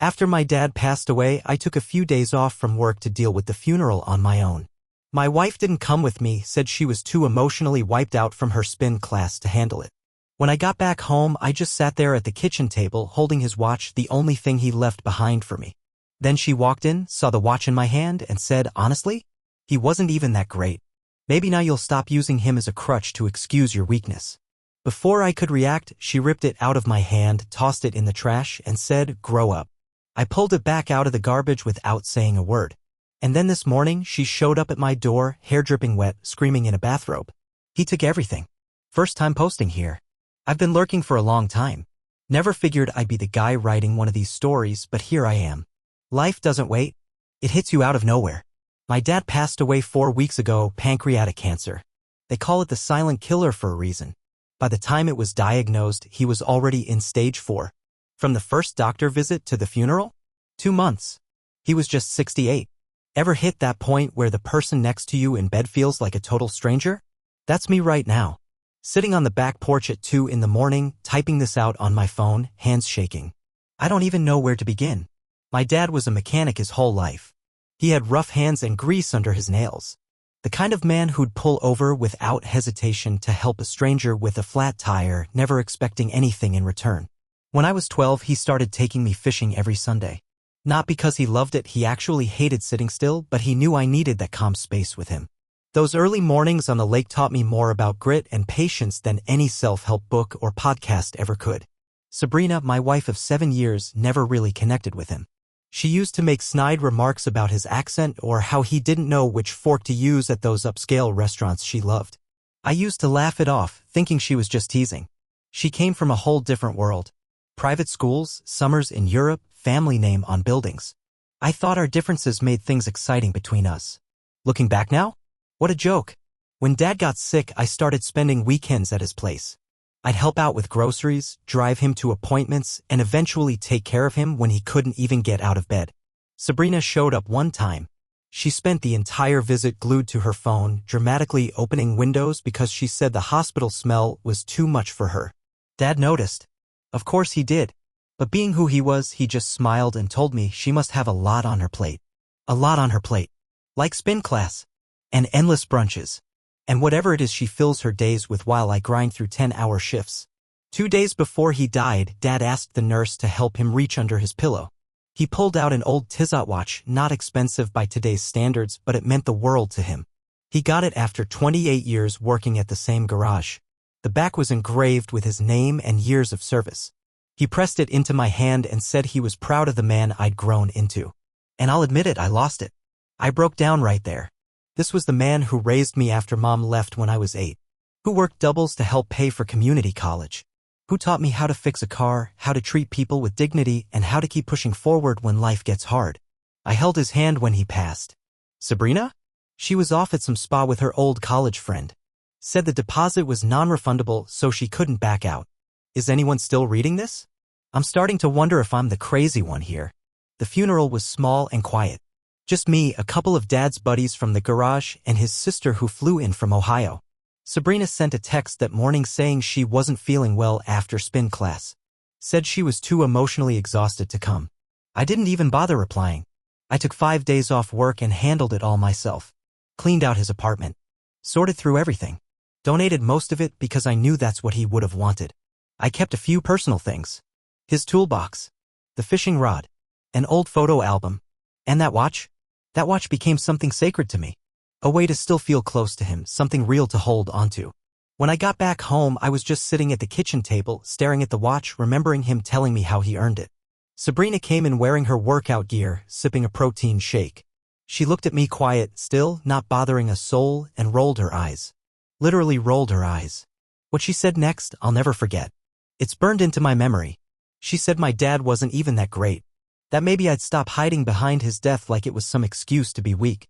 After my dad passed away, I took a few days off from work to deal with the funeral on my own. My wife didn't come with me, said she was too emotionally wiped out from her spin class to handle it. When I got back home, I just sat there at the kitchen table holding his watch, the only thing he left behind for me. Then she walked in, saw the watch in my hand, and said, "Honestly, he wasn't even that great. Maybe now you'll stop using him as a crutch to excuse your weakness." Before I could react, she ripped it out of my hand, tossed it in the trash, and said, "Grow up." I pulled it back out of the garbage without saying a word. And then this morning, she showed up at my door, hair dripping wet, screaming in a bathrobe. "He took everything. First time posting here. I've been lurking for a long time. Never figured I'd be the guy writing one of these stories, but here I am." Life doesn't wait. It hits you out of nowhere. My dad passed away 4 weeks ago, pancreatic cancer. They call it the silent killer for a reason. By the time it was diagnosed, he was already in stage 4. From the first doctor visit to the funeral? 2 months. He was just 68. Ever hit that point where the person next to you in bed feels like a total stranger? That's me right now. Sitting on the back porch at 2 in the morning, typing this out on my phone, hands shaking. I don't even know where to begin. My dad was a mechanic his whole life. He had rough hands and grease under his nails. The kind of man who'd pull over without hesitation to help a stranger with a flat tire, never expecting anything in return. When I was 12, he started taking me fishing every Sunday. Not because he loved it, he actually hated sitting still, but he knew I needed that calm space with him. Those early mornings on the lake taught me more about grit and patience than any self-help book or podcast ever could. Sabrina, my wife of 7 years, never really connected with him. She used to make snide remarks about his accent or how he didn't know which fork to use at those upscale restaurants she loved. I used to laugh it off, thinking she was just teasing. She came from a whole different world. Private schools, summers in Europe, family name on buildings. I thought our differences made things exciting between us. Looking back now? What a joke. When Dad got sick, I started spending weekends at his place. I'd help out with groceries, drive him to appointments, and eventually take care of him when he couldn't even get out of bed. Sabrina showed up one time. She spent the entire visit glued to her phone, dramatically opening windows because she said the hospital smell was too much for her. Dad noticed. Of course he did. But being who he was, he just smiled and told me she must have a lot on her plate. A lot on her plate. Like spin class. And endless brunches. And whatever it is she fills her days with while I grind through 10-hour shifts. 2 days before he died, Dad asked the nurse to help him reach under his pillow. He pulled out an old Tissot watch, not expensive by today's standards, but it meant the world to him. He got it after 28 years working at the same garage. The back was engraved with his name and years of service. He pressed it into my hand and said he was proud of the man I'd grown into. And I'll admit it, I lost it. I broke down right there. This was the man who raised me after Mom left when I was 8. Who worked doubles to help pay for community college. Who taught me how to fix a car, how to treat people with dignity, and how to keep pushing forward when life gets hard. I held his hand when he passed. Sabrina? She was off at some spa with her old college friend. Said the deposit was non-refundable, so she couldn't back out. Is anyone still reading this? I'm starting to wonder if I'm the crazy one here. The funeral was small and quiet. Just me, a couple of Dad's buddies from the garage, and his sister who flew in from Ohio. Sabrina sent a text that morning saying she wasn't feeling well after spin class. Said she was too emotionally exhausted to come. I didn't even bother replying. I took 5 days off work and handled it all myself. Cleaned out his apartment. Sorted through everything. Donated most of it because I knew that's what he would have wanted. I kept a few personal things. His toolbox. The fishing rod. An old photo album. And that watch. That watch became something sacred to me. A way to still feel close to him, something real to hold onto. When I got back home, I was just sitting at the kitchen table, staring at the watch, remembering him telling me how he earned it. Sabrina came in wearing her workout gear, sipping a protein shake. She looked at me quiet, still, not bothering a soul, and rolled her eyes. Literally rolled her eyes. What she said next, I'll never forget. It's burned into my memory. She said my dad wasn't even that great. That maybe I'd stop hiding behind his death like it was some excuse to be weak.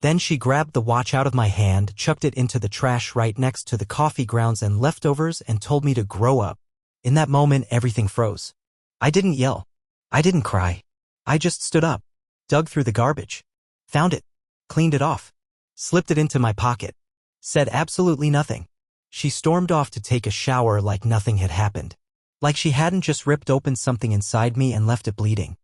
Then she grabbed the watch out of my hand, chucked it into the trash right next to the coffee grounds and leftovers, and told me to grow up. In that moment, everything froze. I didn't yell. I didn't cry. I just stood up, dug through the garbage, found it, cleaned it off, slipped it into my pocket, said absolutely nothing. She stormed off to take a shower like nothing had happened. Like she hadn't just ripped open something inside me and left it bleeding.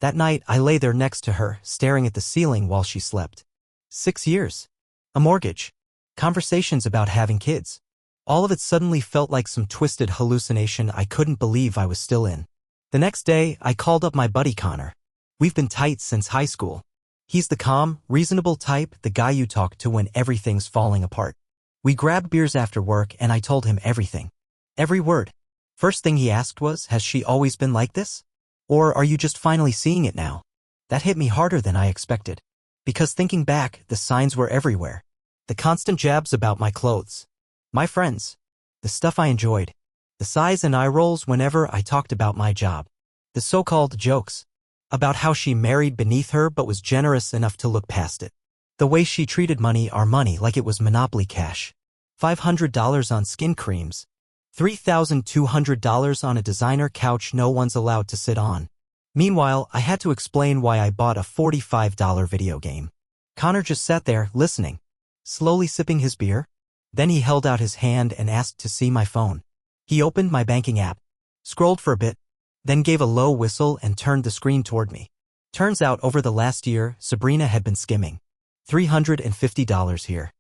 That night, I lay there next to her, staring at the ceiling while she slept. 6 years. A mortgage. Conversations about having kids. All of it suddenly felt like some twisted hallucination I couldn't believe I was still in. The next day, I called up my buddy Connor. We've been tight since high school. He's the calm, reasonable type, the guy you talk to when everything's falling apart. We grabbed beers after work and I told him everything. Every word. First thing he asked was, has she always been like this? Or are you just finally seeing it now? That hit me harder than I expected. Because thinking back, the signs were everywhere. The constant jabs about my clothes. My friends. The stuff I enjoyed. The sighs and eye rolls whenever I talked about my job. The so-called jokes. About how she married beneath her but was generous enough to look past it. The way she treated money, our money, like it was Monopoly cash. $500 on skin creams. $3,200 on a designer couch no one's allowed to sit on. Meanwhile, I had to explain why I bought a $45 video game. Connor just sat there, listening. Slowly sipping his beer. Then he held out his hand and asked to see my phone. He opened my banking app. Scrolled for a bit. Then gave a low whistle and turned the screen toward me. Turns out over the last year, Sabrina had been skimming. $350 here.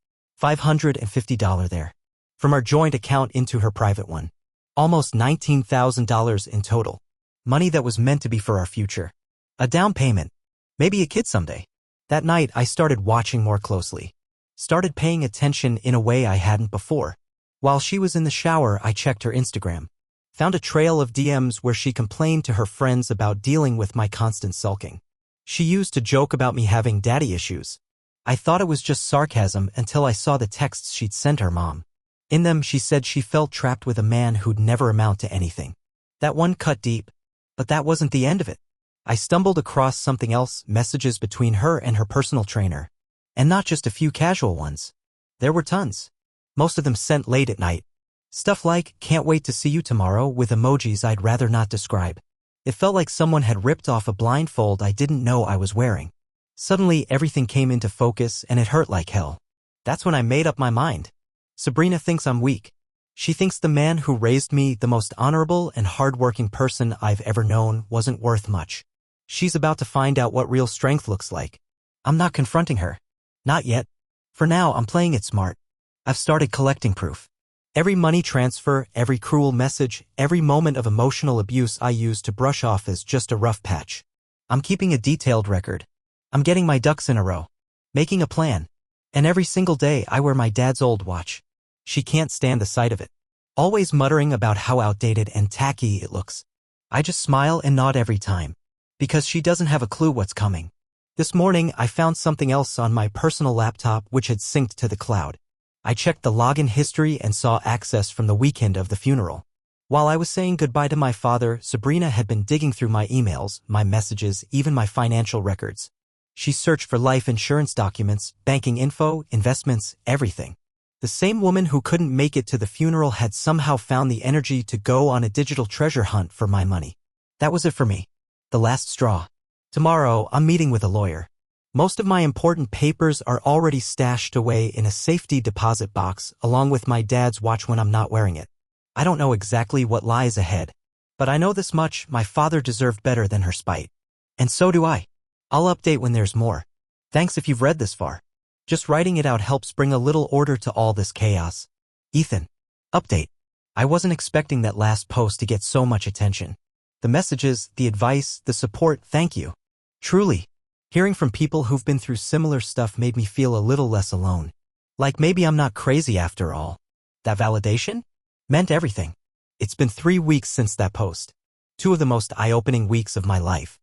$550 there. From our joint account into her private one. Almost $19,000 in total. Money that was meant to be for our future. A down payment. Maybe a kid someday. That night, I started watching more closely. Started paying attention in a way I hadn't before. While she was in the shower, I checked her Instagram. Found a trail of DMs where she complained to her friends about dealing with my constant sulking. She used to joke about me having daddy issues. I thought it was just sarcasm until I saw the texts she'd sent her mom. In them, she said she felt trapped with a man who'd never amount to anything. That one cut deep. But that wasn't the end of it. I stumbled across something else, messages between her and her personal trainer. And not just a few casual ones. There were tons. Most of them sent late at night. Stuff like, can't wait to see you tomorrow, with emojis I'd rather not describe. It felt like someone had ripped off a blindfold I didn't know I was wearing. Suddenly, everything came into focus and it hurt like hell. That's when I made up my mind. Sabrina thinks I'm weak. She thinks the man who raised me, the most honorable and hardworking person I've ever known, wasn't worth much. She's about to find out what real strength looks like. I'm not confronting her. Not yet. For now, I'm playing it smart. I've started collecting proof. Every money transfer, every cruel message, every moment of emotional abuse I use to brush off as just a rough patch. I'm keeping a detailed record. I'm getting my ducks in a row. Making a plan. And every single day I wear my dad's old watch. She can't stand the sight of it. Always muttering about how outdated and tacky it looks. I just smile and nod every time. Because she doesn't have a clue what's coming. This morning I found something else on my personal laptop which had synced to the cloud. I checked the login history and saw access from the weekend of the funeral. While I was saying goodbye to my father, Sabrina had been digging through my emails, my messages, even my financial records. She searched for life insurance documents, banking info, investments, everything. The same woman who couldn't make it to the funeral had somehow found the energy to go on a digital treasure hunt for my money. That was it for me. The last straw. Tomorrow, I'm meeting with a lawyer. Most of my important papers are already stashed away in a safety deposit box, along with my dad's watch when I'm not wearing it. I don't know exactly what lies ahead. But I know this much, my father deserved better than her spite. And so do I. I'll update when there's more. Thanks if you've read this far. Just writing it out helps bring a little order to all this chaos. Ethan. Update. I wasn't expecting that last post to get so much attention. The messages, the advice, the support, thank you. Truly. Hearing from people who've been through similar stuff made me feel a little less alone. Like maybe I'm not crazy after all. That validation? Meant everything. It's been 3 weeks since that post. 2 of the most eye-opening weeks of my life.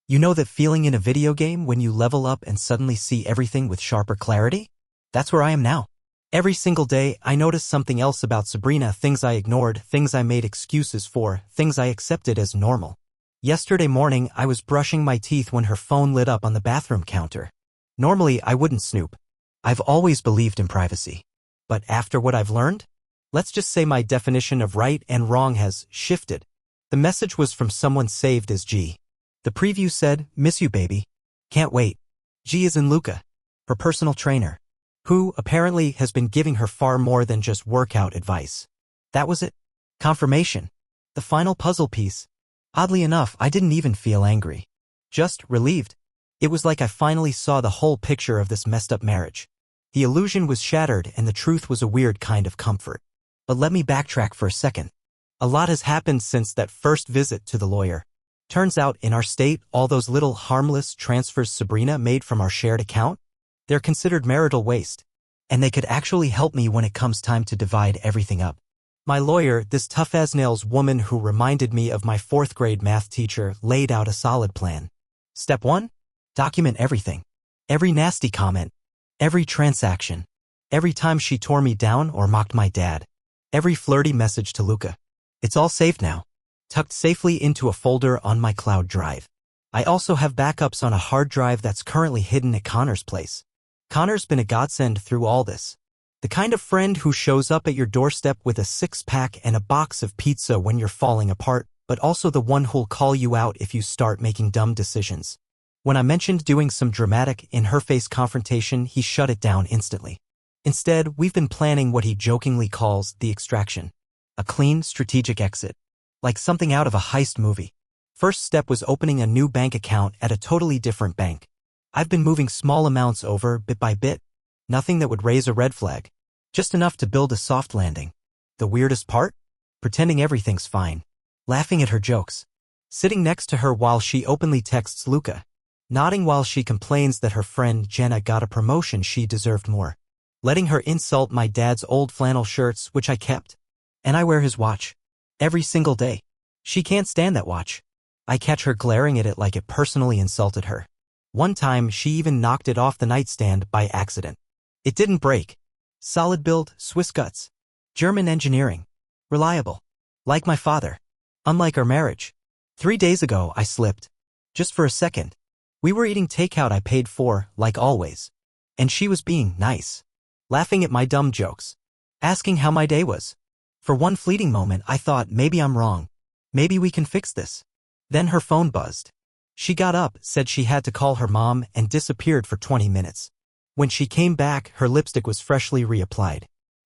You know that feeling in a video game when you level up and suddenly see everything with sharper clarity? That's where I am now. Every single day, I notice something else about Sabrina, things I ignored, things I made excuses for, things I accepted as normal. Yesterday morning, I was brushing my teeth when her phone lit up on the bathroom counter. Normally, I wouldn't snoop. I've always believed in privacy. But after what I've learned, let's just say my definition of right and wrong has shifted. The message was from someone saved as G. The preview said, "Miss you, baby. Can't wait." G is in Luca, her personal trainer, who, apparently, has been giving her far more than just workout advice. That was it. Confirmation. The final puzzle piece. Oddly enough, I didn't even feel angry. Just relieved. It was like I finally saw the whole picture of this messed up marriage. The illusion was shattered and the truth was a weird kind of comfort. But let me backtrack for a second. A lot has happened since that first visit to the lawyer. Turns out, in our state, all those little harmless transfers Sabrina made from our shared account, they're considered marital waste. And they could actually help me when it comes time to divide everything up. My lawyer, this tough-as-nails woman who reminded me of my 4th grade math teacher, laid out a solid plan. Step 1? Document everything. Every nasty comment. Every transaction. Every time she tore me down or mocked my dad. Every flirty message to Luca. It's all saved now. Tucked safely into a folder on my cloud drive. I also have backups on a hard drive that's currently hidden at Connor's place. Connor's been a godsend through all this. The kind of friend who shows up at your doorstep with a 6-pack and a box of pizza when you're falling apart, but also the one who'll call you out if you start making dumb decisions. When I mentioned doing some dramatic, in-her-face confrontation, he shut it down instantly. Instead, we've been planning what he jokingly calls the extraction. A clean, strategic exit. Like something out of a heist movie. First step was opening a new bank account at a totally different bank. I've been moving small amounts over, bit by bit. Nothing that would raise a red flag. Just enough to build a soft landing. The weirdest part? Pretending everything's fine. Laughing at her jokes. Sitting next to her while she openly texts Luca. Nodding while she complains that her friend Jenna got a promotion she deserved more. Letting her insult my dad's old flannel shirts, which I kept. And I wear his watch. Every single day. She can't stand that watch. I catch her glaring at it like it personally insulted her. One time, she even knocked it off the nightstand by accident. It didn't break. Solid build, Swiss guts. German engineering. Reliable. Like my father. Unlike our marriage. 3 days ago, I slipped. Just for a second. We were eating takeout I paid for, like always. And she was being nice. Laughing at my dumb jokes. Asking how my day was. For one fleeting moment, I thought maybe I'm wrong. Maybe we can fix this. Then her phone buzzed. She got up, said she had to call her mom, and disappeared for 20 minutes. When she came back, her lipstick was freshly reapplied.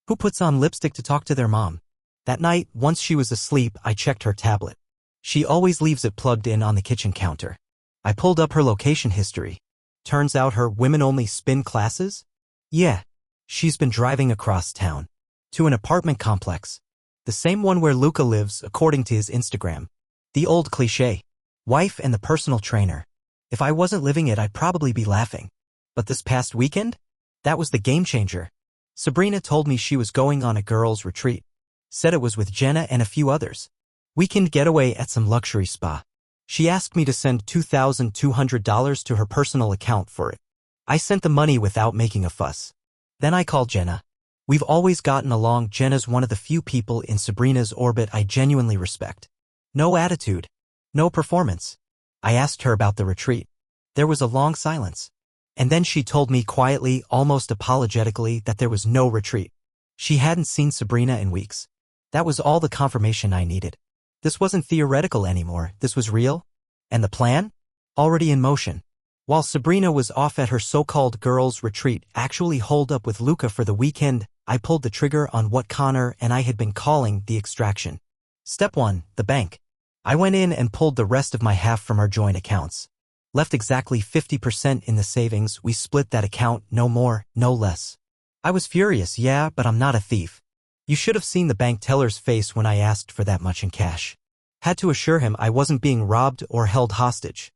Who puts on lipstick to talk to their mom? That night, once she was asleep, I checked her tablet. She always leaves it plugged in on the kitchen counter. I pulled up her location history. Turns out her women-only spin classes? Yeah. She's been driving across town. To an apartment complex. The same one where Luca lives, according to his Instagram. The old cliché. Wife and the personal trainer. If I wasn't living it, I'd probably be laughing. But this past weekend? That was the game changer. Sabrina told me she was going on a girls' retreat. Said it was with Jenna and a few others. Weekend getaway at some luxury spa. She asked me to send $2,200 to her personal account for it. I sent the money without making a fuss. Then I called Jenna. We've always gotten along. Jenna's one of the few people in Sabrina's orbit I genuinely respect. No attitude. No performance. I asked her about the retreat. There was a long silence. And then she told me quietly, almost apologetically, that there was no retreat. She hadn't seen Sabrina in weeks. That was all the confirmation I needed. This wasn't theoretical anymore, this was real. And the plan? Already in motion. While Sabrina was off at her so-called girls' retreat, actually holed up with Luca for the weekend, I pulled the trigger on what Connor and I had been calling the extraction. Step 1, the bank. I went in and pulled the rest of my half from our joint accounts. Left exactly 50% in the savings. We split that account, no more, no less. I was furious, yeah, but I'm not a thief. You should have seen the bank teller's face when I asked for that much in cash. Had to assure him I wasn't being robbed or held hostage.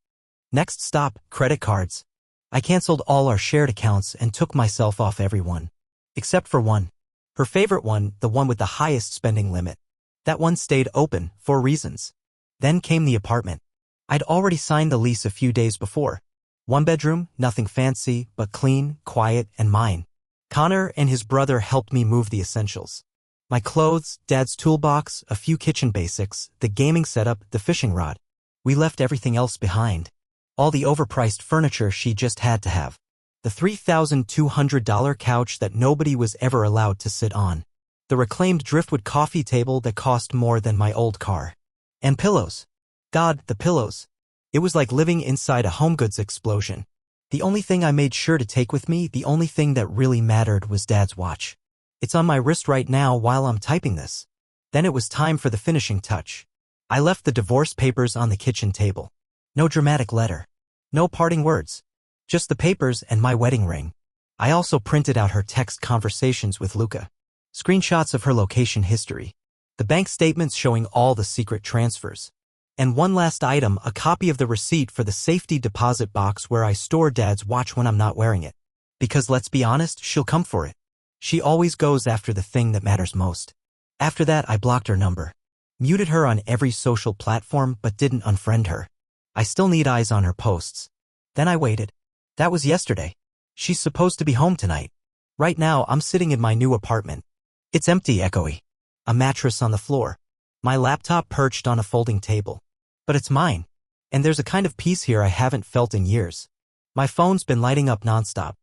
Next stop, credit cards. I canceled all our shared accounts and took myself off everyone. Except for one. Her favorite one, the one with the highest spending limit. That one stayed open, for reasons. Then came the apartment. I'd already signed the lease a few days before. 1 bedroom, nothing fancy, but clean, quiet, and mine. Connor and his brother helped me move the essentials. My clothes, Dad's toolbox, a few kitchen basics, the gaming setup, the fishing rod. We left everything else behind. All the overpriced furniture she just had to have. The $3,200 couch that nobody was ever allowed to sit on. The reclaimed driftwood coffee table that cost more than my old car. And pillows. God, the pillows. It was like living inside a HomeGoods explosion. The only thing I made sure to take with me, the only thing that really mattered, was Dad's watch. It's on my wrist right now while I'm typing this. Then it was time for the finishing touch. I left the divorce papers on the kitchen table. No dramatic letter. No parting words. Just the papers and my wedding ring. I also printed out her text conversations with Luca. Screenshots of her location history. The bank statements showing all the secret transfers. And one last item, a copy of the receipt for the safety deposit box where I store Dad's watch when I'm not wearing it. Because let's be honest, she'll come for it. She always goes after the thing that matters most. After that, I blocked her number. Muted her on every social platform but didn't unfriend her. I still need eyes on her posts. Then I waited. That was yesterday. She's supposed to be home tonight. Right now, I'm sitting in my new apartment. It's empty, echoey. A mattress on the floor. My laptop perched on a folding table. But it's mine. And there's a kind of peace here I haven't felt in years. My phone's been lighting up nonstop.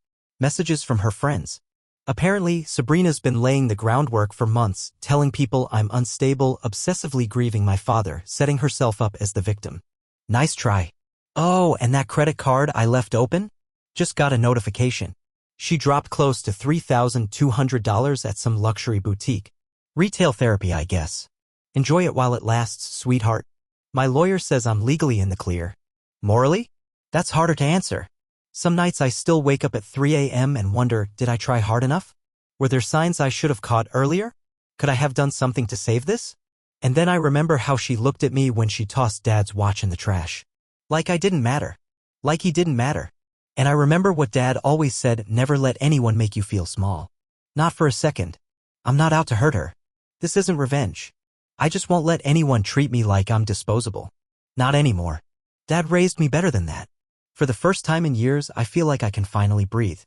Messages from her friends. Apparently, Sabrina's been laying the groundwork for months, telling people I'm unstable, obsessively grieving my father, setting herself up as the victim. Nice try. Oh, and that credit card I left open? Just got a notification. She dropped close to $3,200 at some luxury boutique. Retail therapy, I guess. Enjoy it while it lasts, sweetheart. My lawyer says I'm legally in the clear. Morally? That's harder to answer. Some nights I still wake up at 3 a.m. and wonder, did I try hard enough? Were there signs I should have caught earlier? Could I have done something to save this? And then I remember how she looked at me when she tossed Dad's watch in the trash. Like I didn't matter. Like he didn't matter. And I remember what Dad always said, never let anyone make you feel small. Not for a second. I'm not out to hurt her. This isn't revenge. I just won't let anyone treat me like I'm disposable. Not anymore. Dad raised me better than that. For the first time in years, I feel like I can finally breathe.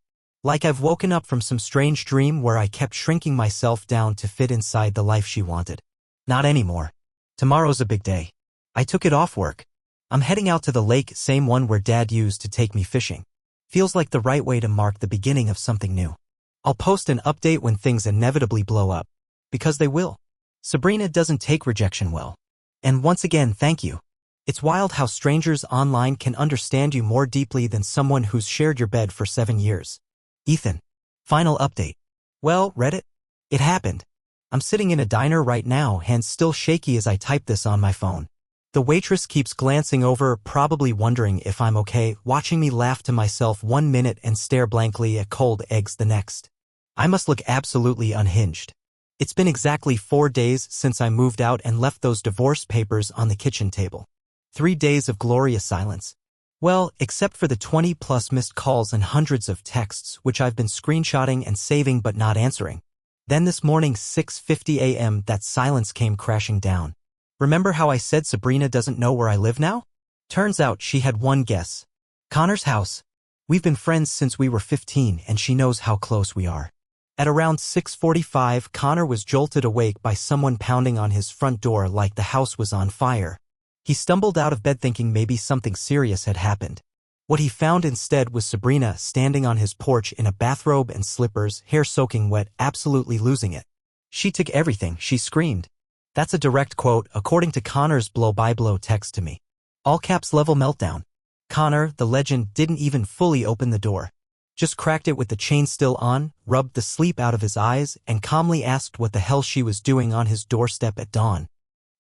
Like I've woken up from some strange dream where I kept shrinking myself down to fit inside the life she wanted. Not anymore. Tomorrow's a big day. I took it off work. I'm heading out to the lake, same one where Dad used to take me fishing. Feels like the right way to mark the beginning of something new. I'll post an update when things inevitably blow up. Because they will. Sabrina doesn't take rejection well. And once again, thank you. It's wild how strangers online can understand you more deeply than someone who's shared your bed for 7 years. Ethan. Final update. Well, Reddit? It happened. I'm sitting in a diner right now, hands still shaky as I type this on my phone. The waitress keeps glancing over, probably wondering if I'm okay, watching me laugh to myself 1 minute and stare blankly at cold eggs the next. I must look absolutely unhinged. It's been exactly 4 days since I moved out and left those divorce papers on the kitchen table. 3 days of glorious silence. Well, except for the 20+ missed calls and hundreds of texts which I've been screenshotting and saving but not answering. Then this morning, 6:50 a.m., that silence came crashing down. Remember how I said Sabrina doesn't know where I live now? Turns out she had one guess. Connor's house. We've been friends since we were 15 and she knows how close we are. At around 6:45, Connor was jolted awake by someone pounding on his front door like the house was on fire. He stumbled out of bed thinking maybe something serious had happened. What he found instead was Sabrina standing on his porch in a bathrobe and slippers, hair soaking wet, absolutely losing it. She took everything, she screamed. That's a direct quote, according to Connor's blow-by-blow text to me. All caps level meltdown. Connor, the legend, didn't even fully open the door. Just cracked it with the chain still on, rubbed the sleep out of his eyes, and calmly asked what the hell she was doing on his doorstep at dawn.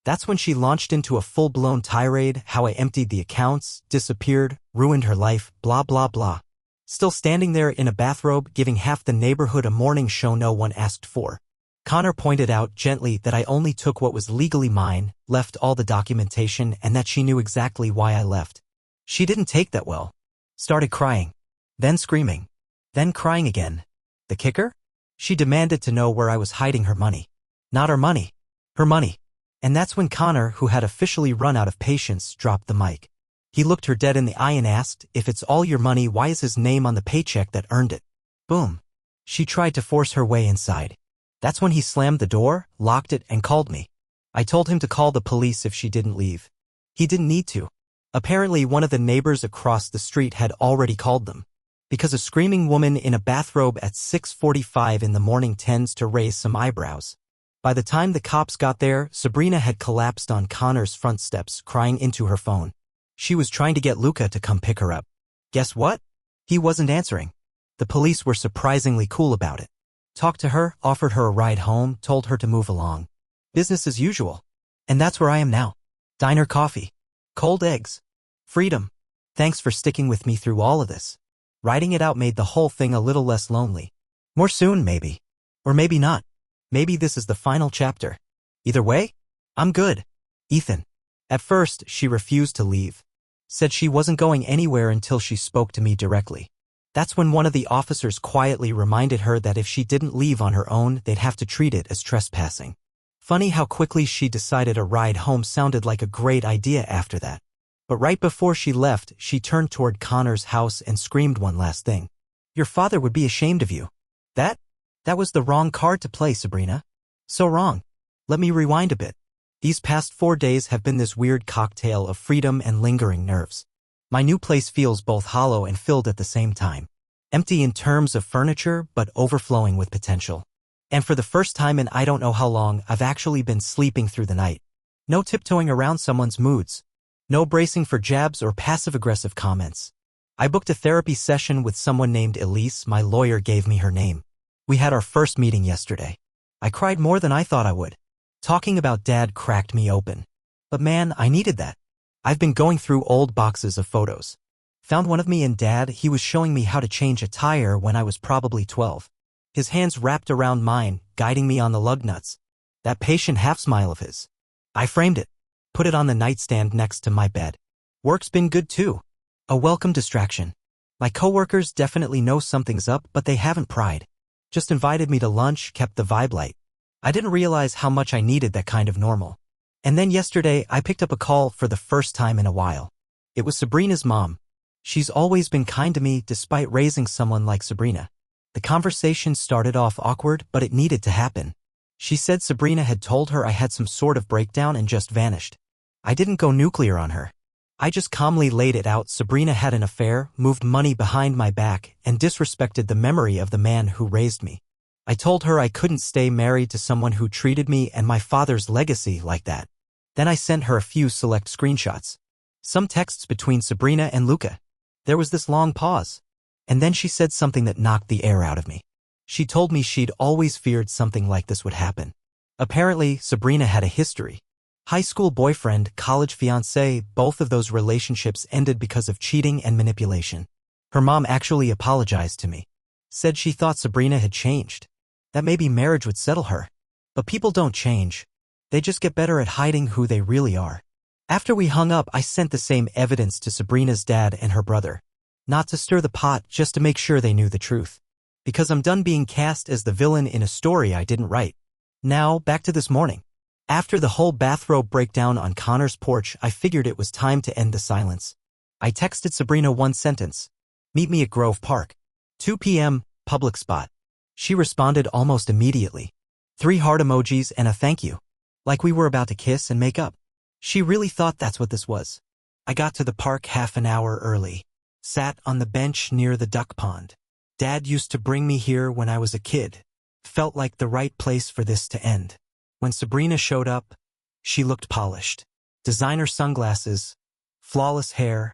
That's when she launched into a full-blown tirade, how I emptied the accounts, disappeared, ruined her life, blah blah blah. Still standing there in a bathrobe, giving half the neighborhood a morning show no one asked for. Connor pointed out gently that I only took what was legally mine, left all the documentation, and that she knew exactly why I left. She didn't take that well. Started crying. Then screaming. Then crying again. The kicker? She demanded to know where I was hiding her money. Not her money. Her money. And that's when Connor, who had officially run out of patience, dropped the mic. He looked her dead in the eye and asked, if it's all your money, why is his name on the paycheck that earned it? Boom. She tried to force her way inside. That's when he slammed the door, locked it, and called me. I told him to call the police if she didn't leave. He didn't need to. Apparently one of the neighbors across the street had already called them. Because a screaming woman in a bathrobe at 6:45 in the morning tends to raise some eyebrows. By the time the cops got there, Sabrina had collapsed on Connor's front steps, crying into her phone. She was trying to get Luca to come pick her up. Guess what? He wasn't answering. The police were surprisingly cool about it. Talked to her, offered her a ride home, told her to move along. Business as usual. And that's where I am now. Diner coffee. Cold eggs. Freedom. Thanks for sticking with me through all of this. Writing it out made the whole thing a little less lonely. More soon, maybe. Or maybe not. Maybe this is the final chapter. Either way, I'm good. Ethan. At first, she refused to leave. Said she wasn't going anywhere until she spoke to me directly. That's when one of the officers quietly reminded her that if she didn't leave on her own, they'd have to treat it as trespassing. Funny how quickly she decided a ride home sounded like a great idea after that. But right before she left, she turned toward Connor's house and screamed one last thing. Your father would be ashamed of you. That was the wrong card to play, Sabrina. So wrong. Let me rewind a bit. These past 4 days have been this weird cocktail of freedom and lingering nerves. My new place feels both hollow and filled at the same time. Empty in terms of furniture, but overflowing with potential. And for the first time in I don't know how long, I've actually been sleeping through the night. No tiptoeing around someone's moods. No bracing for jabs or passive-aggressive comments. I booked a therapy session with someone named Elise. My lawyer gave me her name. We had our first meeting yesterday. I cried more than I thought I would. Talking about Dad cracked me open. But man, I needed that. I've been going through old boxes of photos. Found one of me and Dad. He was showing me how to change a tire when I was probably 12. His hands wrapped around mine, guiding me on the lug nuts. That patient half-smile of his. I framed it. Put it on the nightstand next to my bed. Work's been good too. A welcome distraction. My coworkers definitely know something's up, but they haven't pried. Just invited me to lunch, kept the vibe light. I didn't realize how much I needed that kind of normal. And then yesterday, I picked up a call for the first time in a while. It was Sabrina's mom. She's always been kind to me despite raising someone like Sabrina. The conversation started off awkward, but it needed to happen. She said Sabrina had told her I had some sort of breakdown and just vanished. I didn't go nuclear on her. I just calmly laid it out. Sabrina had an affair, moved money behind my back, and disrespected the memory of the man who raised me. I told her I couldn't stay married to someone who treated me and my father's legacy like that. Then I sent her a few select screenshots. Some texts between Sabrina and Luca. There was this long pause. And then she said something that knocked the air out of me. She told me she'd always feared something like this would happen. Apparently, Sabrina had a history. High school boyfriend, college fiancé, both of those relationships ended because of cheating and manipulation. Her mom actually apologized to me. Said she thought Sabrina had changed. That maybe marriage would settle her. But people don't change. They just get better at hiding who they really are. After we hung up, I sent the same evidence to Sabrina's dad and her brother. Not to stir the pot, just to make sure they knew the truth. Because I'm done being cast as the villain in a story I didn't write. Now, back to this morning. After the whole bathrobe breakdown on Connor's porch, I figured it was time to end the silence. I texted Sabrina one sentence. Meet me at Grove Park. 2 p.m., public spot. She responded almost immediately. 3 heart emojis and a thank you. Like we were about to kiss and make up. She really thought that's what this was. I got to the park half an hour early. Sat on the bench near the duck pond. Dad used to bring me here when I was a kid. Felt like the right place for this to end. When Sabrina showed up, she looked polished. Designer sunglasses, flawless hair,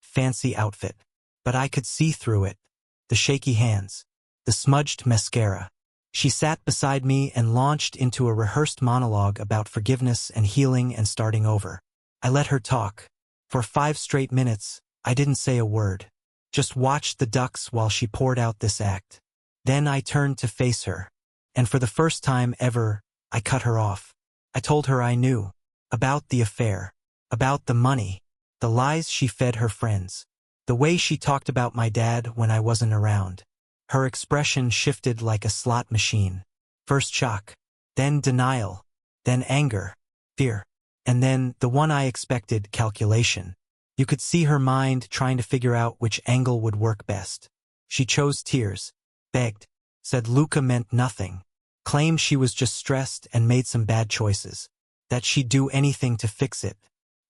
fancy outfit. But I could see through it. The shaky hands, the smudged mascara. She sat beside me and launched into a rehearsed monologue about forgiveness and healing and starting over. I let her talk. For 5 straight minutes, I didn't say a word. Just watched the ducks while she poured out this act. Then I turned to face her. And for the first time ever, I cut her off. I told her I knew. About the affair. About the money. The lies she fed her friends. The way she talked about my dad when I wasn't around. Her expression shifted like a slot machine. First shock. Then denial. Then anger. Fear. And then, the one I expected, calculation. You could see her mind trying to figure out which angle would work best. She chose tears. Begged. Said Luca meant nothing. Claimed she was just stressed and made some bad choices. That she'd do anything to fix it.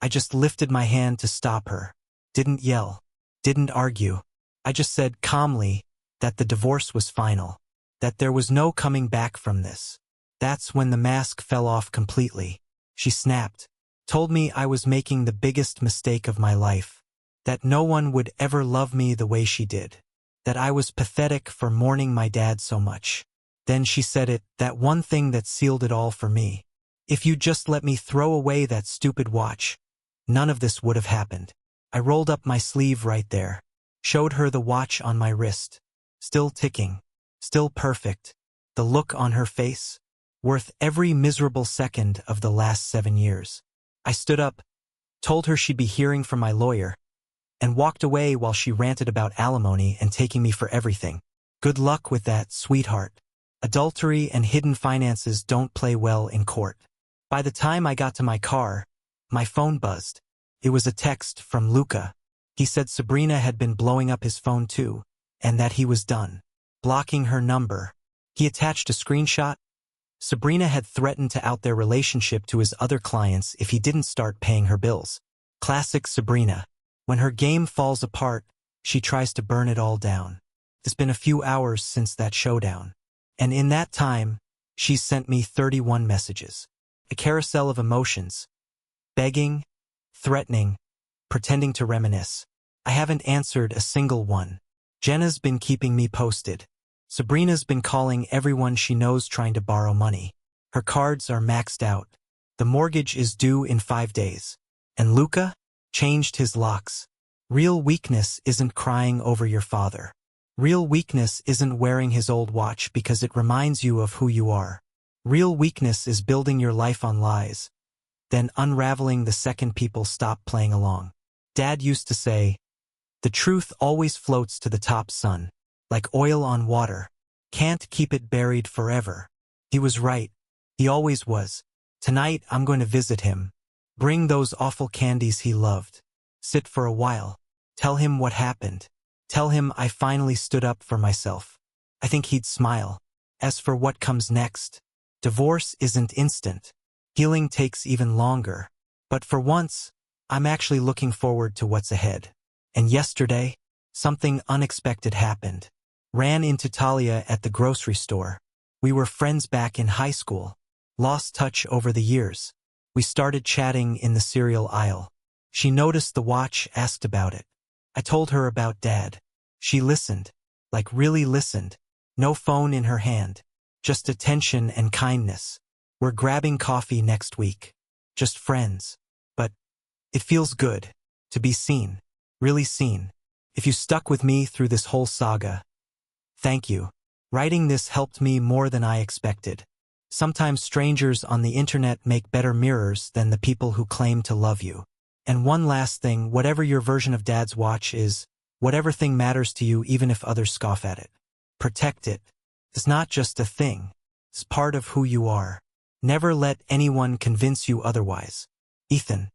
I just lifted my hand to stop her. Didn't yell. Didn't argue. I just said calmly that the divorce was final. That there was no coming back from this. That's when the mask fell off completely. She snapped. Told me I was making the biggest mistake of my life. That no one would ever love me the way she did. That I was pathetic for mourning my dad so much. Then she said it, that one thing that sealed it all for me. If you'd just let me throw away that stupid watch, none of this would have happened. I rolled up my sleeve right there. Showed her the watch on my wrist. Still ticking. Still perfect. The look on her face. Worth every miserable second of the last 7 years. I stood up, told her she'd be hearing from my lawyer, and walked away while she ranted about alimony and taking me for everything. Good luck with that, sweetheart. Adultery and hidden finances don't play well in court. By the time I got to my car, my phone buzzed. It was a text from Luca. He said Sabrina had been blowing up his phone too, and that he was done blocking her number. He attached a screenshot. Sabrina had threatened to out their relationship to his other clients if he didn't start paying her bills. Classic Sabrina. When her game falls apart, she tries to burn it all down. It's been a few hours since that showdown. And in that time, she's sent me 31 messages. A carousel of emotions. Begging, threatening, pretending to reminisce. I haven't answered a single one. Jenna's been keeping me posted. Sabrina's been calling everyone she knows trying to borrow money. Her cards are maxed out. The mortgage is due in 5 days. And Luca changed his locks. Real weakness isn't crying over your father. Real weakness isn't wearing his old watch because it reminds you of who you are. Real weakness is building your life on lies, then unraveling the second people stop playing along. Dad used to say, "The truth always floats to the top, son, like oil on water. Can't keep it buried forever." He was right. He always was. Tonight I'm going to visit him. Bring those awful candies he loved. Sit for a while. Tell him what happened. Tell him I finally stood up for myself. I think he'd smile. As for what comes next, divorce isn't instant. Healing takes even longer. But for once, I'm actually looking forward to what's ahead. And yesterday, something unexpected happened. Ran into Talia at the grocery store. We were friends back in high school. Lost touch over the years. We started chatting in the cereal aisle. She noticed the watch, asked about it. I told her about Dad. She listened. Like really listened. No phone in her hand. Just attention and kindness. We're grabbing coffee next week. Just friends. But it feels good to be seen. Really seen. If you stuck with me through this whole saga, thank you. Writing this helped me more than I expected. Sometimes strangers on the internet make better mirrors than the people who claim to love you. And one last thing, whatever your version of Dad's watch is, whatever thing matters to you even if others scoff at it, protect it. It's not just a thing. It's part of who you are. Never let anyone convince you otherwise. Ethan.